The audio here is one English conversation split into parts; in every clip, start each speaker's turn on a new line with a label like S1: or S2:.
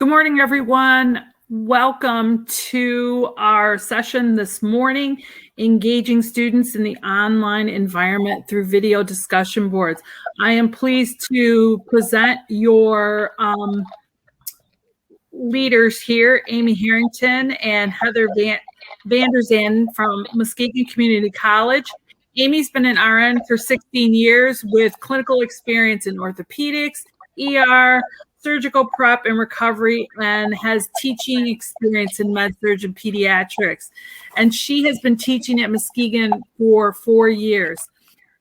S1: Good morning, everyone. Welcome to our session this morning, engaging students in the online environment through video discussion boards. I am pleased to present your leaders here, Amy Herrington and Heather VanderZanden from Muskegon Community College. Amy's been an RN for 16 years with clinical experience in orthopedics, ER, surgical prep and recovery, and has teaching experience in med-surg and pediatrics. And she has been teaching at Muskegon for 4 years.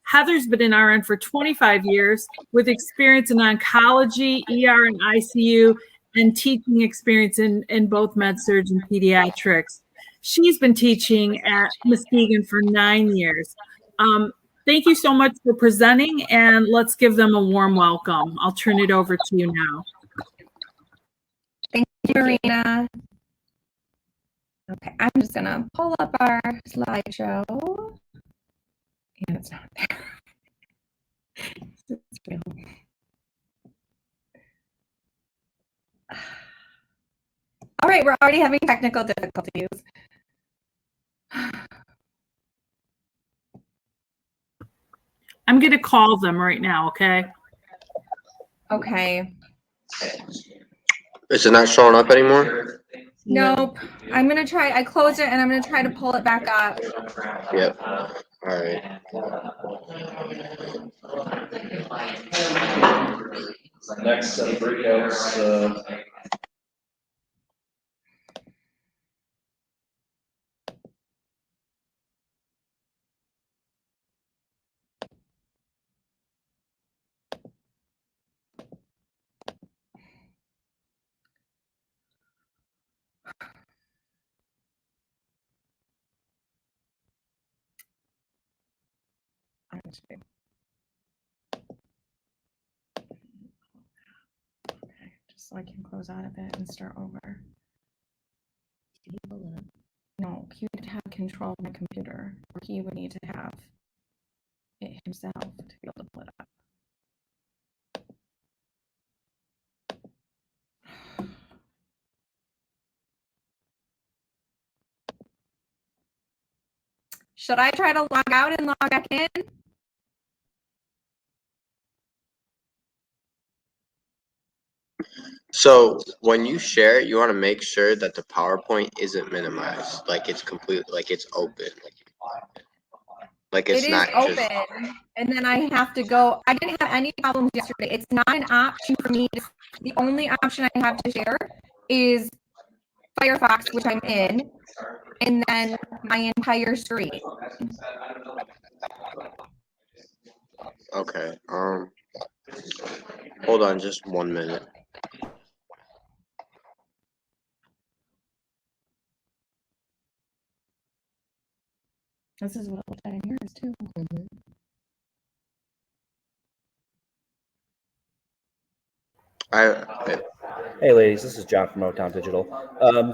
S1: Heather's been an RN for 25 years with experience in oncology, ER, and ICU, and teaching experience in both med-surg and pediatrics. She's been teaching at Muskegon for 9 years. Thank you so much for presenting, and let's give them a warm welcome. I'll turn it over to you now.
S2: Thank you, Marina. Okay, I'm just gonna pull up our slideshow. And it's not there. It's real. All right, we're already having technical difficulties.
S1: I'm going to call them right now, okay?
S2: Okay.
S3: Is it not showing up anymore?
S2: Nope. I'm going to try. I closed it and I'm going to try to pull it back up.
S3: Yep. All right.
S4: Next set of breakouts.
S2: Okay, just so I can close out of it and start over. No, he would have control of my computer, or he would need to have it himself to be able to pull it up. Should I try to log out and log back in?
S3: So when you share it, you want to make sure that the PowerPoint isn't minimized, like it's complete, like it's open, like it's not
S2: open,
S3: just.
S2: and then I have to go. I didn't have any problems yesterday. It's not an option for me. The only option I have to share is Firefox, which I'm in, and then my entire screen.
S3: Okay. Hold on, just 1 minute.
S2: This is what it looked like in yours too.
S5: Hey ladies, this is John from Motown Digital.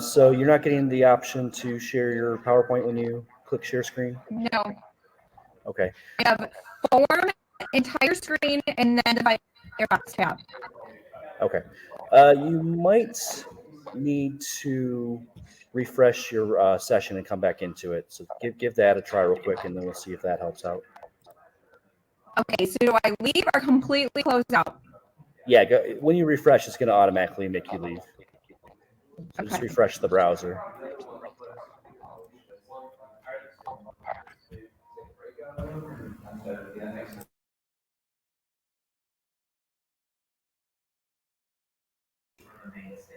S5: So you're not getting the option to share your PowerPoint when you click share screen?
S2: No.
S5: Okay.
S2: I have form, entire screen, and then the Firefox tab.
S5: Okay. You might need to refresh your session and come back into it. So give that a try real quick, and then we'll see if that helps out.
S2: Okay, so do I leave or completely close out?
S5: Yeah, when you refresh, it's going to automatically make you leave. So just refresh the browser.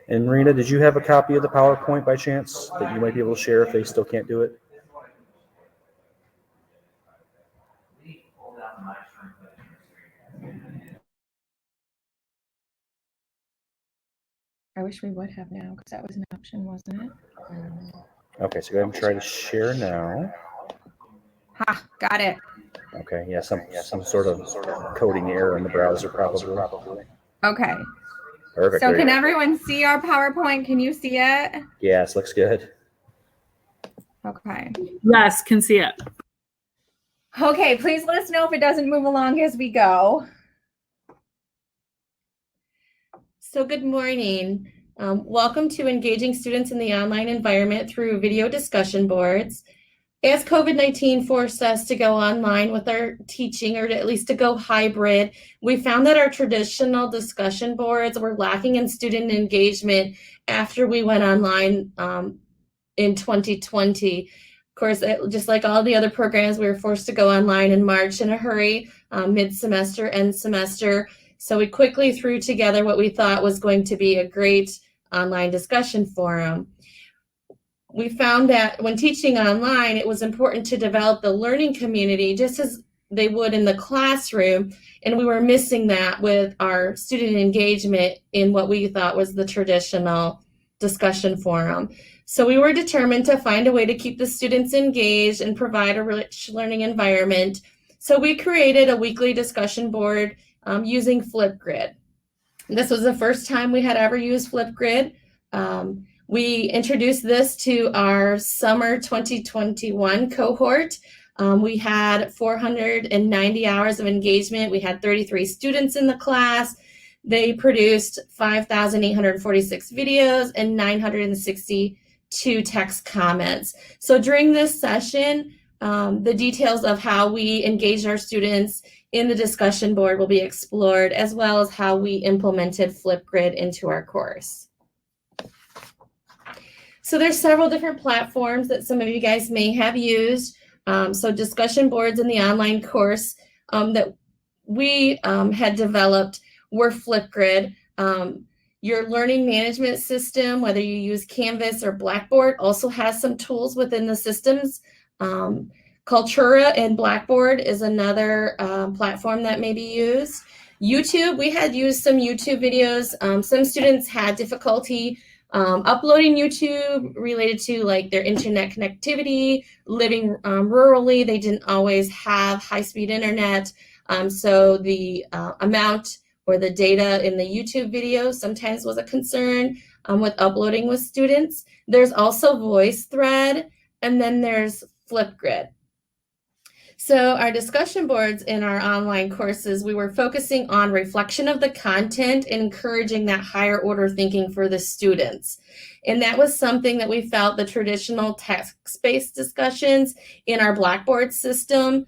S5: And Marina, did you have a copy of the PowerPoint by chance that you might be able to share if they still can't do it?
S2: I wish we would have now, because that was an option, wasn't it?
S5: Okay, so go ahead and try to share now.
S2: Ha, got it.
S5: Okay, yeah, some sort of coding error in the browser probably.
S2: Okay.
S5: Perfect.
S2: So can everyone see our PowerPoint? Can you see it?
S5: Yes, looks good.
S2: Okay.
S1: Yes, can see it.
S2: Okay, please let us know if it doesn't move along as we go.
S6: So good morning. Welcome to engaging students in the online environment through video discussion boards. As COVID-19 forced us to go online with our teaching, or at least to go hybrid, we found that our traditional discussion boards were lacking in student engagement after we went online in 2020. Of course, just like all the other programs, we were forced to go online in March in a hurry, mid-semester, end semester. So we quickly threw together what we thought was going to be a great online discussion forum. We found that when teaching online, it was important to develop the learning community just as they would in the classroom. And we were missing that with our student engagement in what we thought was the traditional discussion forum. So we were determined to find a way to keep the students engaged and provide a rich learning environment. So we created a weekly discussion board using Flipgrid. This was the first time we had ever used Flipgrid. We introduced this to our summer 2021 cohort. We had 490 hours of engagement. We had 33 students in the class. They produced 5,846 videos and 962 text comments. So during this session, the details of how we engaged our students in the discussion board will be explored, as well as how we implemented Flipgrid into our course. So there's several different platforms that some of you guys may have used. So discussion boards in the online course that we had developed were Flipgrid. Your learning management system, whether you use Canvas or Blackboard, also has some tools within the systems. Kaltura and Blackboard is another platform that may be used. YouTube, we had used some YouTube videos. Some students had difficulty uploading YouTube related to like their internet connectivity, living rurally. They didn't always have high-speed internet. So the amount or the data in the YouTube video sometimes was a concern with uploading with students. There's also VoiceThread, and then there's Flipgrid. So our discussion boards in our online courses, we were focusing on reflection of the content and encouraging that higher order thinking for the students. And that was something that we felt the traditional text-based discussions in our Blackboard system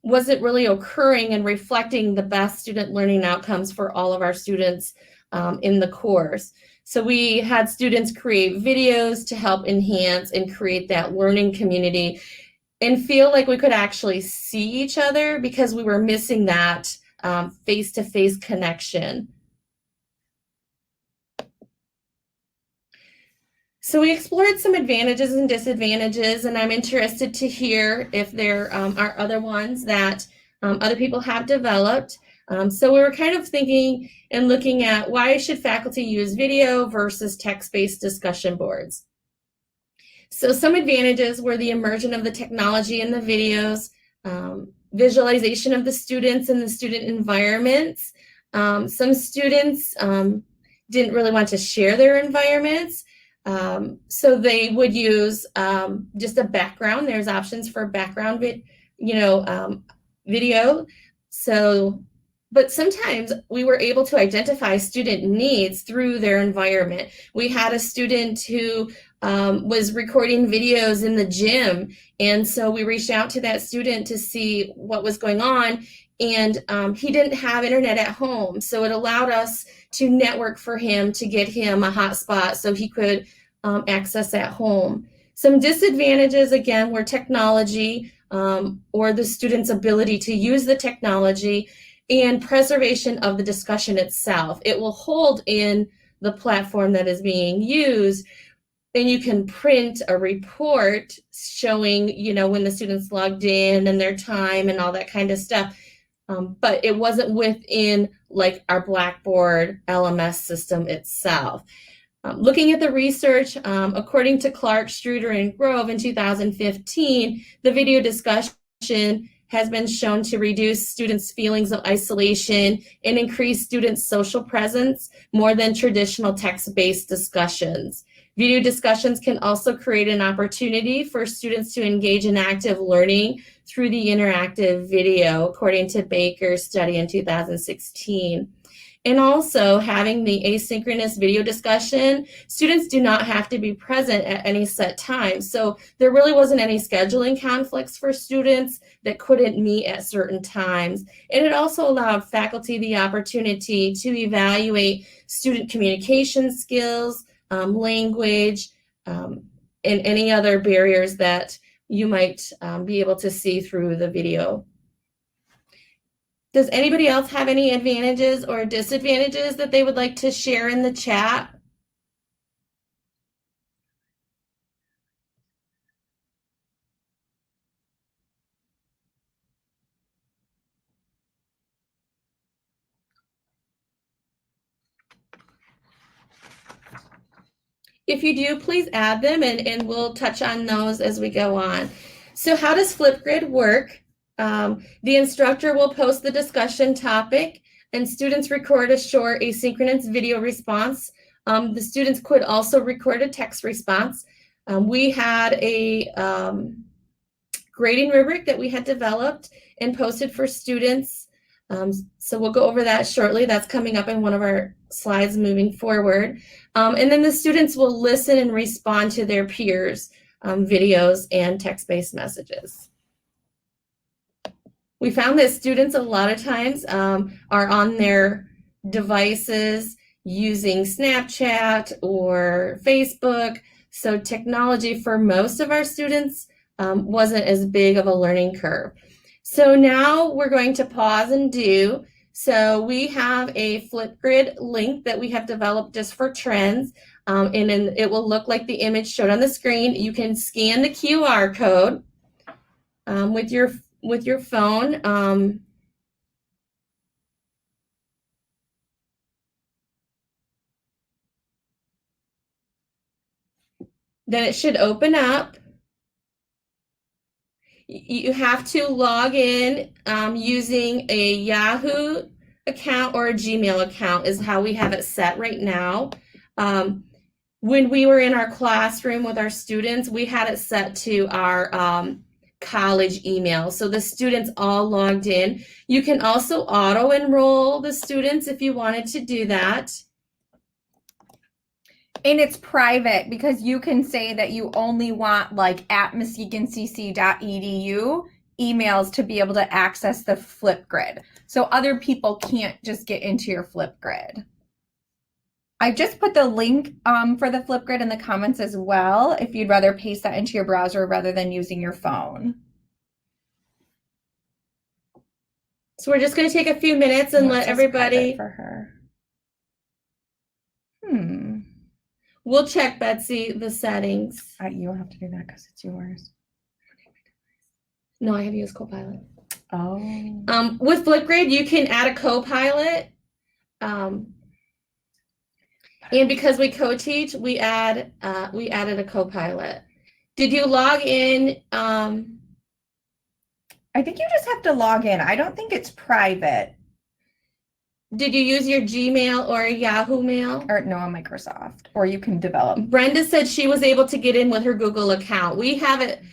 S6: wasn't really occurring and reflecting the best student learning outcomes for all of our students in the course. So we had students create videos to help enhance and create that learning community and feel like we could actually see each other because we were missing that face-to-face connection. So we explored some advantages and disadvantages, and I'm interested to hear if there are other ones that other people have developed. So we were kind of thinking and looking at why should faculty use video versus text-based discussion boards. So some advantages were the immersion of the technology in the videos, visualization of the students in the student environments. Some students didn't really want to share their environments, so they would use just a background. There's options for background video. So, but sometimes we were able to identify student needs through their environment. We had a student who was recording videos in the gym, and so we reached out to that student to see what was going on, and he didn't have internet at home, so it allowed us to network for him to get him a hotspot so he could access at home. Some disadvantages, again, were technology or the student's ability to use the technology and preservation of the discussion itself. It will hold in the platform that is being used, and you can print a report showing, when the students logged in and their time and all that kind of stuff. But it wasn't within like our Blackboard LMS system itself. Looking at the research, according to Clark, Struder, and Grove in 2015, the video discussion has been shown to reduce students' feelings of isolation and increase students' social presence more than traditional text-based discussions. Video discussions can also create an opportunity for students to engage in active learning through the interactive video, according to Baker's study in 2016. And also having the asynchronous video discussion, students do not have to be present at any set time. So there really wasn't any scheduling conflicts for students that couldn't meet at certain times. And it also allowed faculty the opportunity to evaluate student communication skills, language, and any other barriers that you might be able to see through the video. Does anybody else have any advantages or disadvantages that they would like to share in the chat? If you do, please add them and we'll touch on those as we go on. So how does Flipgrid work? The instructor will post the discussion topic and students record a short asynchronous video response. The students could also record a text response. We had a grading rubric that we had developed and posted for students. So we'll go over that shortly. That's coming up in one of our slides moving forward. And then the students will listen and respond to their peers' videos and text-based messages. We found that students a lot of times are on their devices using Snapchat or Facebook. So technology for most of our students wasn't as big of a learning curve. So now we're going to pause and do. So we have a Flipgrid link that we have developed just for trends. And then it will look like the image showed on the screen. You can scan the QR code with your phone. Then it should open up. You have to log in using a Yahoo account or a Gmail account is how we have it set right now. When we were in our classroom with our students, we had it set to our college email. So the students all logged in. You can also auto enroll the students if you wanted to do that.
S2: And it's private because you can say that you only want like at muskegoncc.edu emails to be able to access the Flipgrid. So other people can't just get into your Flipgrid. I just put the link for the Flipgrid in the comments as well, if you'd rather paste that into your browser rather than using your phone.
S6: So we're just going to take a few minutes and let everybody.
S2: For her.
S6: We'll check, Betsy, the settings.
S2: You'll have to do that because it's yours.
S6: No, I have used Copilot.
S2: Oh.
S6: With Flipgrid, you can add a Copilot. And because we co-teach, we added a Copilot. Did you log in?
S2: I think you just have to log in. I don't think it's private.
S6: Did you use your Gmail or a Yahoo Mail?
S2: Or no, a Microsoft. Or you can develop.
S6: Brenda said she was able to get in with her Google account. We have it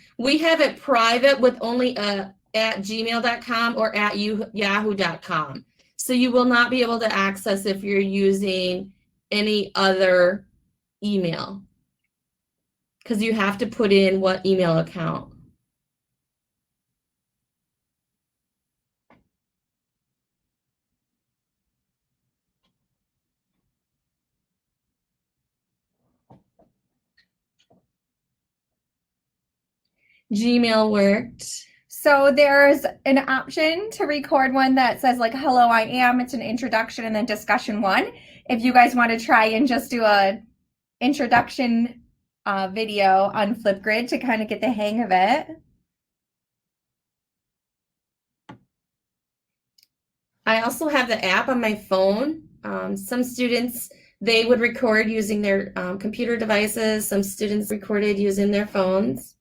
S6: private with only at gmail.com or at yahoo.com. So you will not be able to access if you're using any other email. Because you have to put in what email account. Gmail worked.
S2: So there's an option to record one that says like, hello, I am. It's an introduction and then discussion one. If you guys want to try and just do a introduction video on Flipgrid to kind of get the hang of it.
S6: I also have the app on my phone. Some students, they would record using their computer devices. Some students recorded using their phones.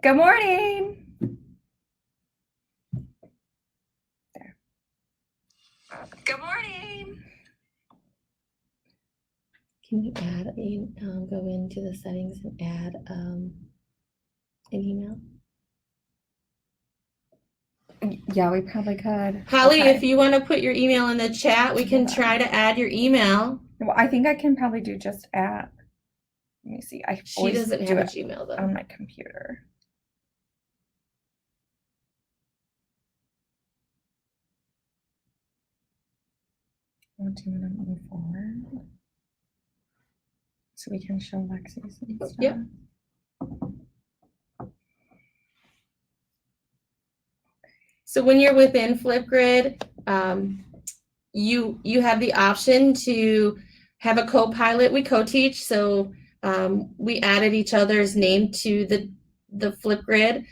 S2: Good morning. There. Good morning.
S6: Can you add a, go into the settings and add an email?
S2: Yeah, we probably could.
S6: Holly,
S2: Okay.
S6: if you want to put your email in the chat, we can try to add your email.
S2: Well, I think I can probably do just at. Let me see. I
S6: She
S2: always
S6: doesn't
S2: do
S6: have a
S2: it
S6: Gmail though.
S2: on my computer. Want to move forward so we can show Lexi's and stuff.
S6: Yep. So when you're within Flipgrid, you have the option to have a co-pilot. We co-teach, so we added each other's name to the Flipgrid.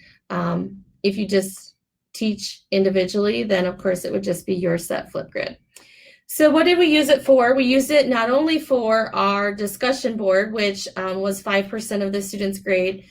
S6: If you just teach individually, then of course it would just be your set Flipgrid. So what did we use it for? We used it not only for our discussion board, which was 5% of the students' grade.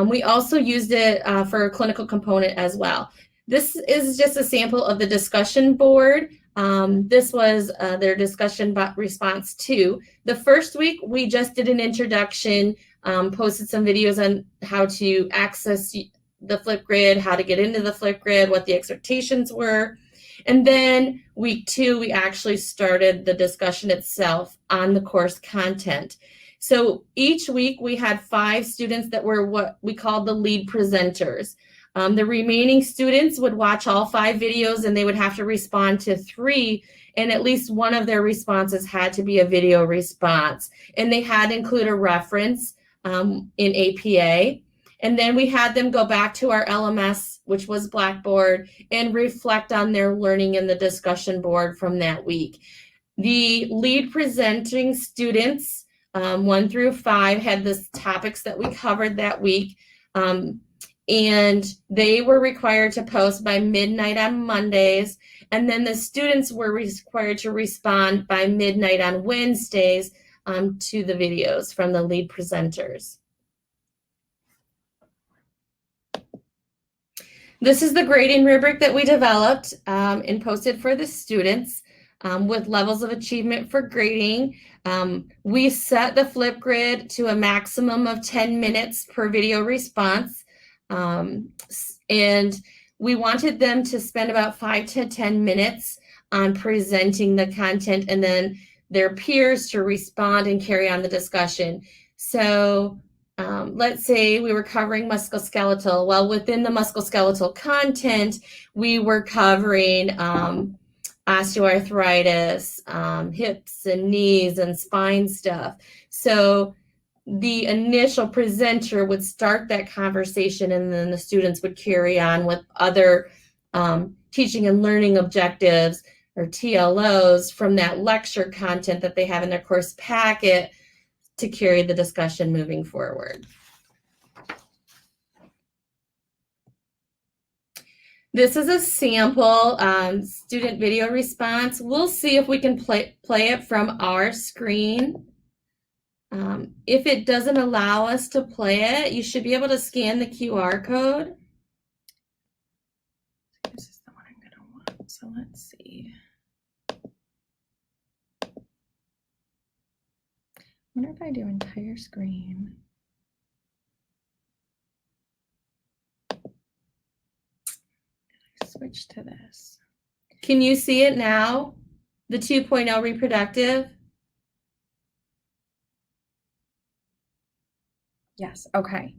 S6: We also used it for a clinical component as well. This is just a sample of the discussion board. This was their discussion response 2. The first week, we just did an introduction, posted some videos on how to access the Flipgrid, how to get into the Flipgrid, what the expectations were. And then week 2, we actually started the discussion itself on the course content. So each week we had 5 students that were what we called the lead presenters. The remaining students would watch all 5 videos and they would have to respond to 3, and at least one of their responses had to be a video response. And they had to include a reference in APA. And then we had them go back to our LMS, which was Blackboard, and reflect on their learning in the discussion board from that week. The lead presenting students, 1 through 5, had the topics that we covered that week. And they were required to post by midnight on Mondays. And then the students were required to respond by midnight on Wednesdays to the videos from the lead presenters. This is the grading rubric that we developed and posted for the students with levels of achievement for grading. We set the Flipgrid to a maximum of 10 minutes per video response. And we wanted them to spend about 5 to 10 minutes on presenting the content and then their peers to respond and carry on the discussion. So let's say we were covering musculoskeletal. Well, within the musculoskeletal content, we were covering osteoarthritis, hips and knees and spine stuff. So the initial presenter would start that conversation and then the students would carry on with other teaching and learning objectives or TLOs from that lecture content that they have in their course packet to carry the discussion moving forward. This is a sample student video response. We'll see if we can play it from our screen. If it doesn't allow us to play it, you should be able to scan the QR code.
S2: This is the one I'm going to want. So let's see. I wonder if I do entire screen. Switch to this.
S6: Can you see it now? The 2.0 reproductive?
S2: Yes, okay.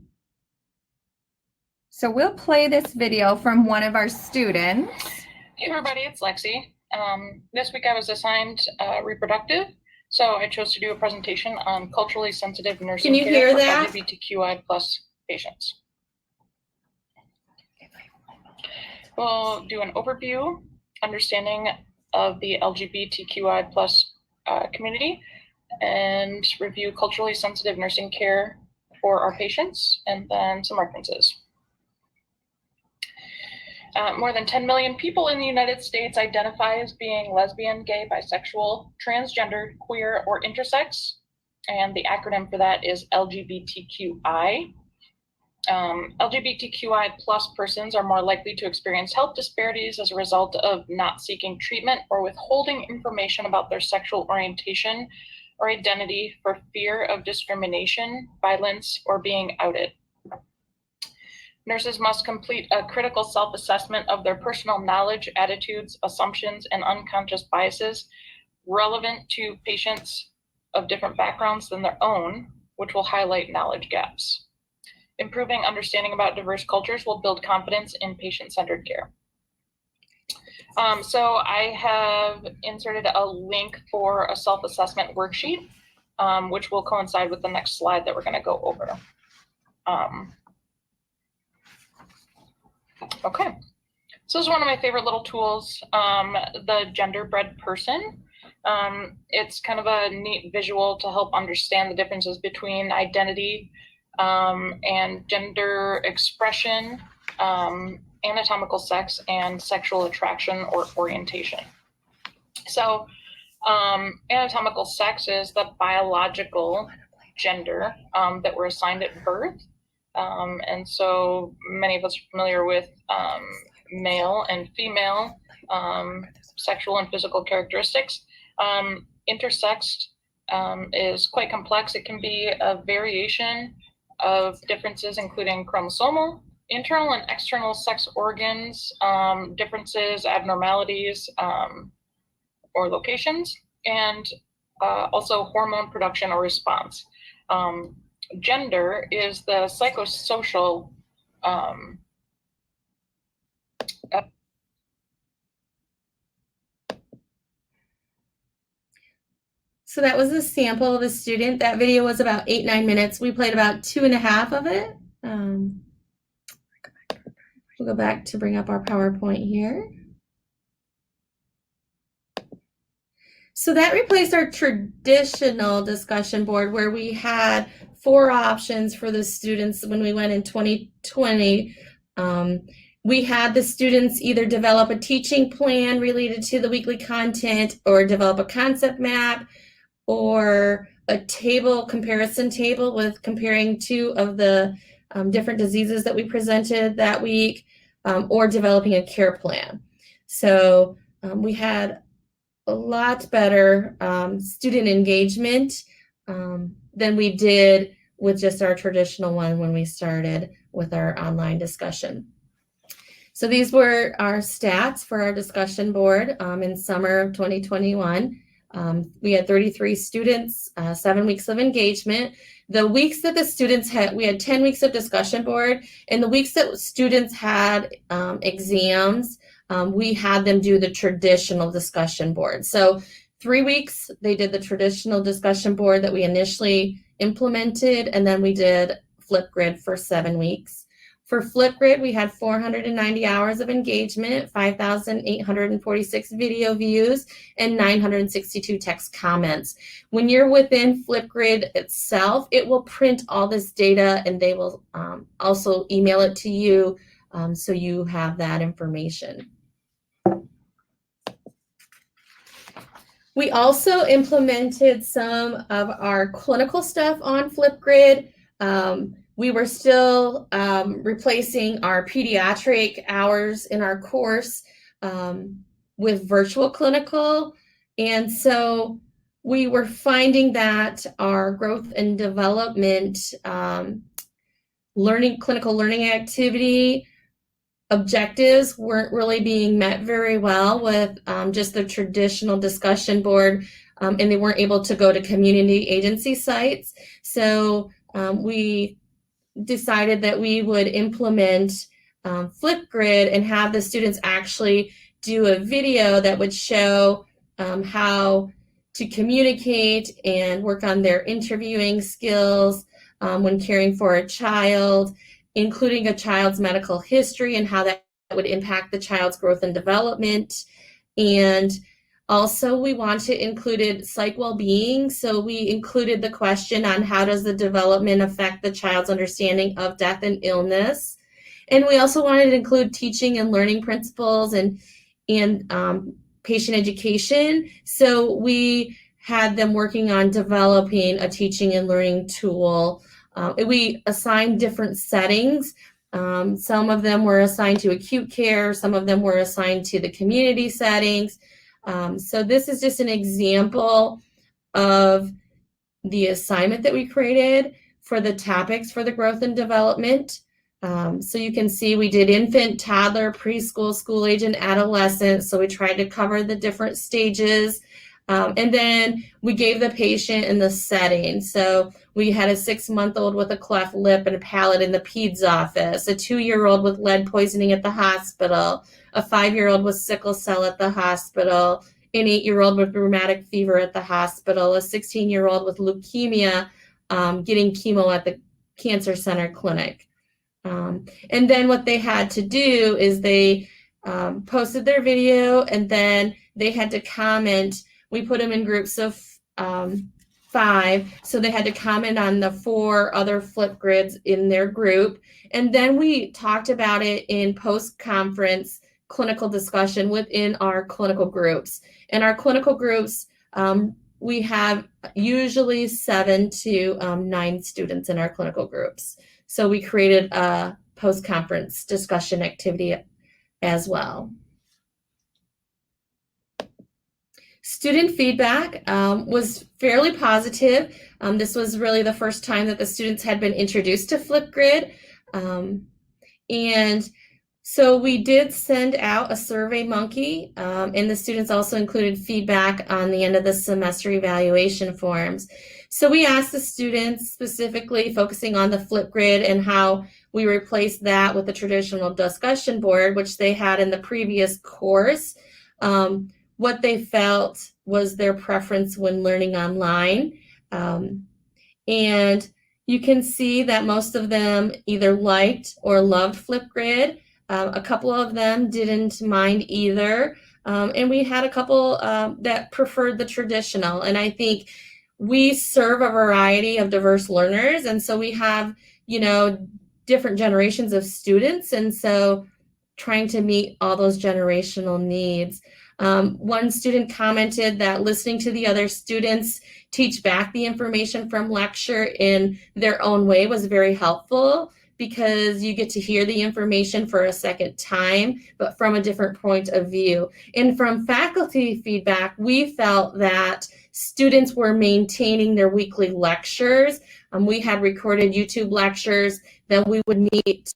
S2: So we'll play this video from one of our students.
S7: Hey everybody, it's Lexi. This week I was assigned reproductive, so I chose to do a presentation on culturally sensitive nursing
S6: Can you
S7: care
S6: hear
S7: for
S6: that?
S7: LGBTQI+ patients. We'll do an overview, understanding of the LGBTQI+ community, and review culturally sensitive nursing care for our patients, and then some references. More than 10 million people in the United States identify as being lesbian, gay, bisexual, transgender, queer, or intersex, and the acronym for that is LGBTQI. LGBTQI+ persons are more likely to experience health disparities as a result of not seeking treatment or withholding information about their sexual orientation or identity for fear of discrimination, violence, or being outed. Nurses must complete a critical self-assessment of their personal knowledge, attitudes, assumptions, and unconscious biases relevant to patients of different backgrounds than their own, which will highlight knowledge gaps. Improving understanding about diverse cultures will build confidence in patient-centered care. So I have inserted a link for a self-assessment worksheet, which will coincide with the next slide that we're going to go over. Okay, so this is one of my favorite little tools, the Genderbread Person. It's kind of a neat visual to help understand the differences between identity and gender expression, anatomical sex, and sexual attraction or orientation. So anatomical sex is the biological gender that we're assigned at birth. And so many of us are familiar with male and female sexual and physical characteristics. Intersex is quite complex. It can be a variation of differences, including chromosomal, internal and external sex organs, differences, abnormalities, or locations, and also hormone production or response. Gender is the psychosocial
S6: So that was a sample of a student. That video was about 8-9 minutes. We played about 2.5 of it. We'll go back to bring up our PowerPoint here. So that replaced our traditional discussion board where we had 4 options for the students when we went in 2020. We had the students either develop a teaching plan related to the weekly content or develop a concept map or a table, comparison table with comparing 2 of the different diseases that we presented that week, or developing a care plan. So we had a lot better student engagement than we did with just our traditional one when we started with our online discussion. So these were our stats for our discussion board in summer of 2021. We had 33 students, 7 weeks of engagement. The weeks that the students had, we had 10 weeks of discussion board, and the weeks that students had exams, we had them do the traditional discussion board. So 3 weeks, they did the traditional discussion board that we initially implemented, and then we did Flipgrid for 7 weeks. For Flipgrid, we had 490 hours of engagement, 5,846 video views, and 962 text comments. When you're within Flipgrid itself, it will print all this data, and they will also email it to you so you have that information. We also implemented some of our clinical stuff on Flipgrid. We were still replacing our pediatric hours in our course with virtual clinical. And so we were finding that our growth and development clinical learning activity objectives weren't really being met very well with just the traditional discussion board, and they weren't able to go to community agency sites. So we decided that we would implement Flipgrid and have the students actually do a video that would show how to communicate and work on their interviewing skills when caring for a child, including a child's medical history and how that would impact the child's growth and development. And also we wanted included psych well-being. So we included the question on how does the development affect the child's understanding of death and illness. And we also wanted to include teaching and learning principles and patient education. So we had them working on developing a teaching and learning tool. We assigned different settings. Some of them were assigned to acute care. Some of them were assigned to the community settings. So this is just an example of the assignment that we created for the topics for the growth and development. So you can see we did infant, toddler, preschool, school age, and adolescent. So we tried to cover the different stages. And then we gave the patient in the setting. So we had a 6-month-old with a cleft lip and a palate in the peds office, a 2-year-old with lead poisoning at the hospital, a 5-year-old with sickle cell at the hospital, an 8-year-old with rheumatic fever at the hospital, a 16-year-old with leukemia getting chemo at the cancer center clinic. And then what they had to do is they posted their video, and then they had to comment. We put them in groups of 5, so they had to comment on the 4 other Flipgrids in their group. And then we talked about it in post-conference clinical discussion within our clinical groups. And our clinical groups, we have usually 7 to 9 students in our clinical groups. So we created a post-conference discussion activity as well. Student feedback was fairly positive. This was really the first time that the students had been introduced to Flipgrid. And so we did send out a Survey Monkey, and the students also included feedback on the end of the semester evaluation forms. So we asked the students, specifically focusing on the Flipgrid and how we replaced that with the traditional discussion board, which they had in the previous course, what they felt was their preference when learning online. And you can see that most of them either liked or loved Flipgrid. A couple of them didn't mind either. And we had a couple that preferred the traditional. And I think we serve a variety of diverse learners. And so we have, different generations of students. And so trying to meet all those generational needs. One student commented that listening to the other students teach back the information from lecture in their own way was very helpful, because you get to hear the information for a second time, but from a different point of view. And from faculty feedback, we felt that students were maintaining their weekly lectures. We had recorded YouTube lectures. Then we would meet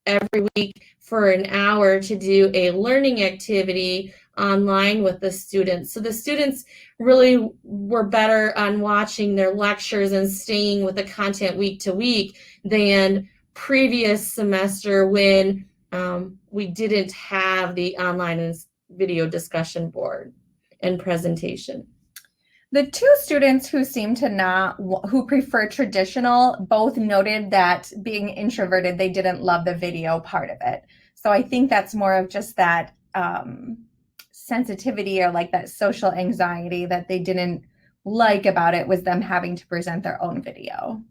S6: every week for an hour to do a learning activity online with the students. So the students really were better on watching their lectures and staying with the content week to week than previous semester when we didn't have the online and video discussion board and presentation.
S2: The 2 students who seemed to who prefer traditional, both noted that being introverted, they didn't love the video part of it. So I think that's more of just that sensitivity, or like that social anxiety that they didn't like about it, was them having to present their own video.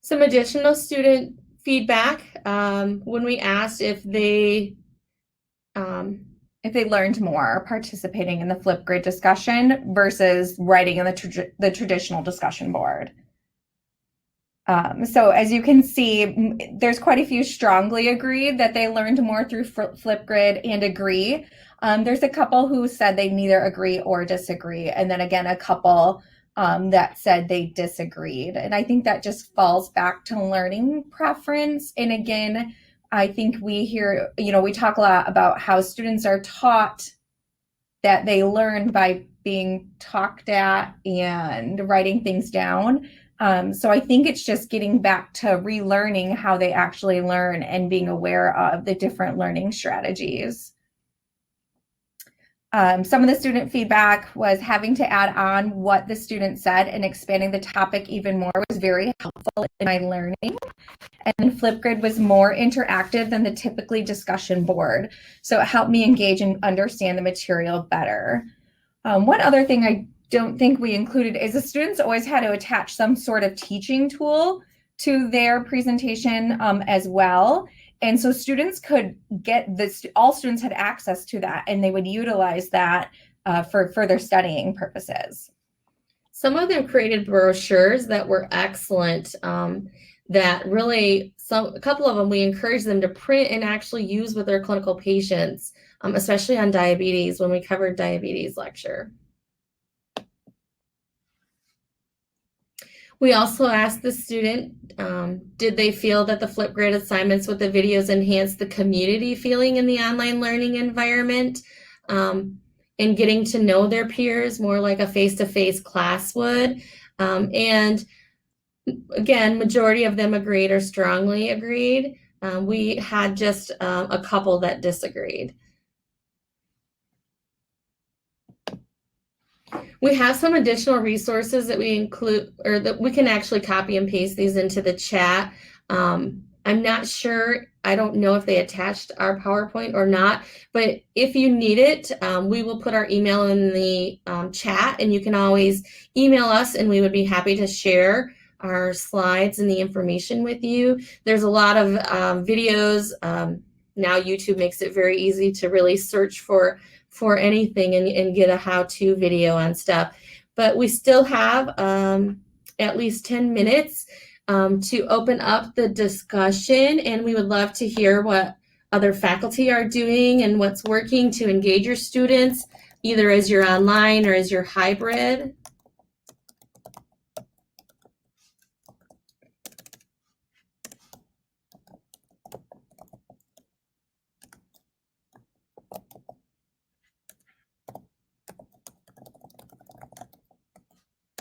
S6: Some additional student feedback when we asked if they
S2: learned more participating in the Flipgrid discussion versus writing in the traditional discussion board. So as you can see, there's quite a few strongly agreed that they learned more through Flipgrid and agree. There's a couple who said they neither agree or disagree. And then again, a couple that said they disagreed. And I think that just falls back to learning preference. And again, I think we hear, we talk a lot about how students are taught that they learn by being talked at and writing things down. So I think it's just getting back to relearning how they actually learn and being aware of the different learning strategies. Some of the student feedback was having to add on what the student said, and expanding the topic even more was very helpful in my learning. And Flipgrid was more interactive than the typically discussion board. So it helped me engage and understand the material better. One other thing I don't think we included is the students always had to attach some sort of teaching tool to their presentation as well. And so students could get this, all students had access to that, and they would utilize that for further studying purposes.
S6: Some of them created brochures that were excellent, that really, a couple of them we encouraged them to print and actually use with their clinical patients. especially on diabetes when we covered diabetes lecture. We also asked the student, did they feel that the Flipgrid assignments with the videos enhanced the community feeling in the online learning environment, and getting to know their peers more like a face-to-face class would. And again, majority of them agreed or strongly agreed. We had just a couple that disagreed. We have some additional resources that we include, or that we can actually copy and paste these into the chat. I'm not sure, I don't know if they attached our PowerPoint or not, but if you need it, we will put our email in the chat, and you can always email us and we would be happy to share our slides and the information with you. There's a lot of videos. Now YouTube makes it very easy to really search for anything and get a how-to video on stuff. But we still have at least 10 minutes to open up the discussion, and we would love to hear what other faculty are doing and what's working to engage your students, either as you're online or as you're hybrid.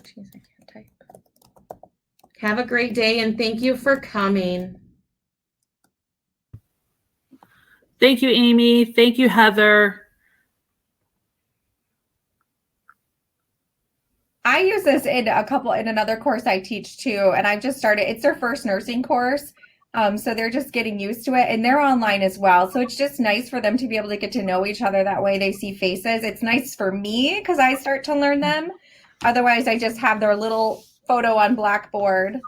S6: Jeez, I can't type. Have a great day, and thank you for coming.
S1: Thank you, Amy. Thank you, Heather.
S2: I use this in another course I teach too, and I've just started. It's their first nursing course, so they're just getting used to it, and they're online as well. So it's just nice for them to be able to get to know each other. That way, they see faces. It's nice for me because I start to learn them. Otherwise, I just have their little photo on Blackboard.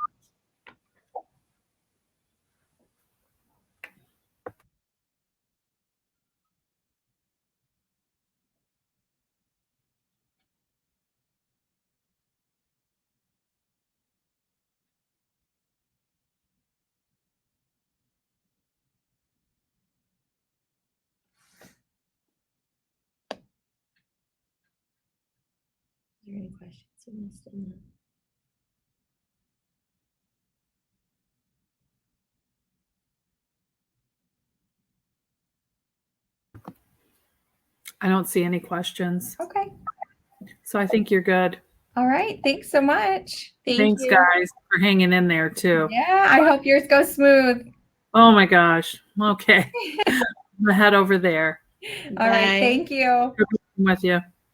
S6: Are there any questions we missed in that?
S1: I don't see any questions.
S2: Okay.
S1: So I think you're good.
S2: All right. Thanks so much.
S1: Thanks,
S6: you.
S1: guys, for hanging in there, too.
S2: Yeah, I hope yours goes smooth.
S1: Oh, my gosh. Okay. I'm going to head over there.
S2: All right.
S6: Bye.
S2: Thank you.
S1: Good being with you.